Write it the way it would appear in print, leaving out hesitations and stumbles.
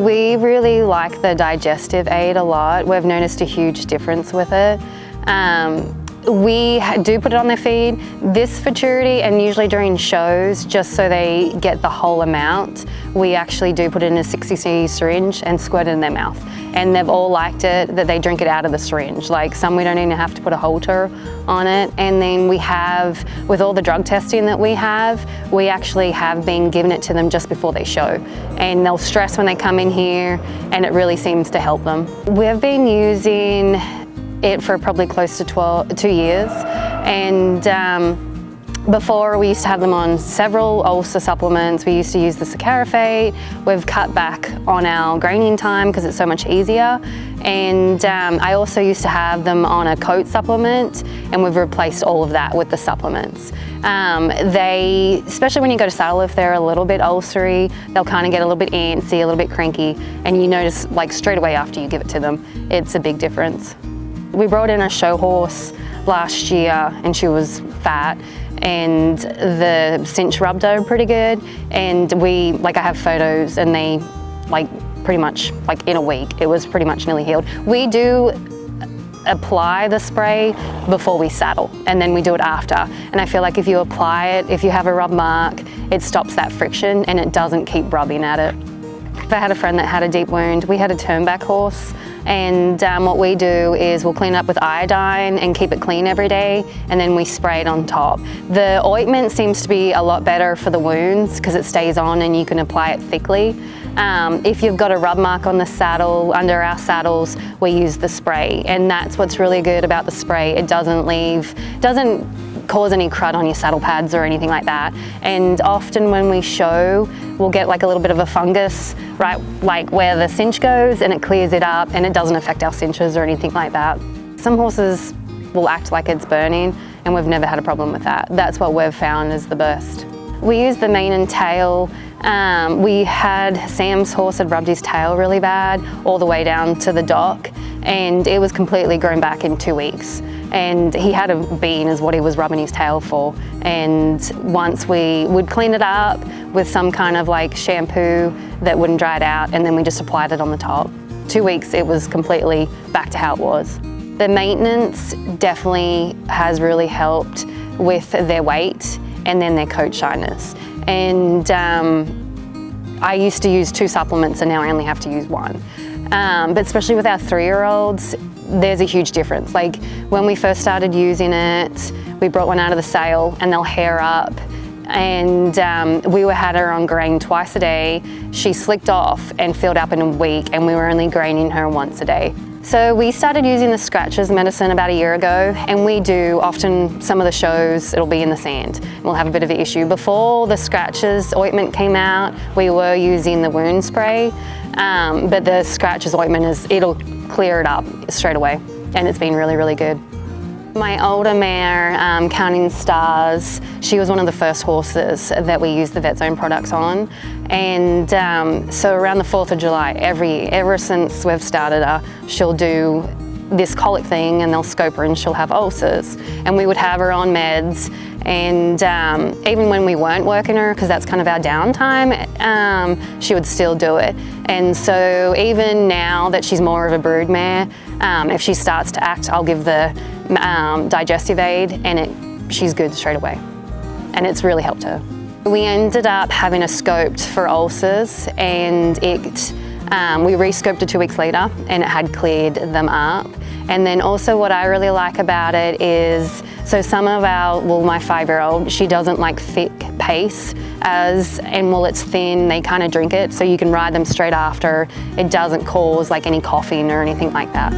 We really like the digestive aid a lot. We've noticed a huge difference with it. We do put it on their feed. This for Charity and usually during shows, just so they get the whole amount, we actually do put it in a 60cc syringe and squirt it in their mouth. And they've all liked it, that they drink it out of the syringe. Like some we don't even have to put a halter on it. And then we have, with all the drug testing that we actually have been giving it to them just before they show. And they'll stress when they come in here, and it really seems to help them. We've been using it for probably close to 2 years, and before we used to have them on several ulcer supplements. We used to use the saccharifate. We've cut back on our graining time because it's so much easier, and I also used to have them on a coat supplement, and we've replaced all of that with the supplements. They, especially when you go to saddle, if they're a little bit ulcery, they'll kind of get a little bit antsy, a little bit cranky, and you notice like straight away after you give it to them, it's a big difference. We brought in a show horse last year, and she was fat, and the cinch rubbed her pretty good. And I have photos, and they pretty much in a week, it was pretty much nearly healed. We do apply the spray before we saddle, and then we do it after. And I feel like if you apply it, if you have a rub mark, it stops that friction and it doesn't keep rubbing at it. If I had a friend that had a deep wound, we had a turnback horse, and what we do is we'll clean it up with iodine and keep it clean every day, and then we spray it on top. The ointment seems to be a lot better for the wounds because it stays on and you can apply it thickly. If you've got a rub mark on the saddle, under our saddles, we use the spray, and that's what's really good about the spray. It doesn't cause any crud on your saddle pads or anything like that. And often when we show, we'll get like a little bit of a fungus, right, like where the cinch goes, and it clears it up, and it doesn't affect our cinches or anything like that. Some horses will act like it's burning, and we've never had a problem with that. That's what we've found is the best. We use the mane and tail. We had Sam's horse had rubbed his tail really bad all the way down to the dock, and it was completely grown back in 2 weeks. And he had a bean is what he was rubbing his tail for. And once we would clean it up with some kind of shampoo that wouldn't dry it out, and then we just applied it on the top. 2 weeks, it was completely back to how it was. The maintenance definitely has really helped with their weight and then their coat shyness. And I used to use 2 supplements, and now I only have to use 1. But especially with our 3-year-olds, there's a huge difference. When we first started using it, we brought one out of the sale and they'll hair up, and we had her on grain twice a day. She slicked off and filled up in a week, and we were only graining her once a day. So we started using the scratches medicine about a year ago, and we do often, some of the shows, it'll be in the sand. We'll have a bit of an issue. Before the scratches ointment came out, we were using the wound spray, but the scratches ointment it'll clear it up straight away, and it's been really, really good. My older mare, Counting Stars, she was one of the first horses that we used the Vet Zone products on. And so around the 4th of July, ever since we've started her, she'll do this colic thing, and they'll scope her and she'll have ulcers. And we would have her on meds, and even when we weren't working her, because that's kind of our downtime, she would still do it. And so even now that she's more of a brood mare, if she starts to act, I'll give the digestive aid, and she's good straight away. And it's really helped her. We ended up having her scoped for ulcers, and we re-scoped it 2 weeks later, and it had cleared them up. And then also what I really like about it is, so some of my 5-year-old, she doesn't like thick pace, and while it's thin, they kind of drink it, so you can ride them straight after. It doesn't cause any coughing or anything like that.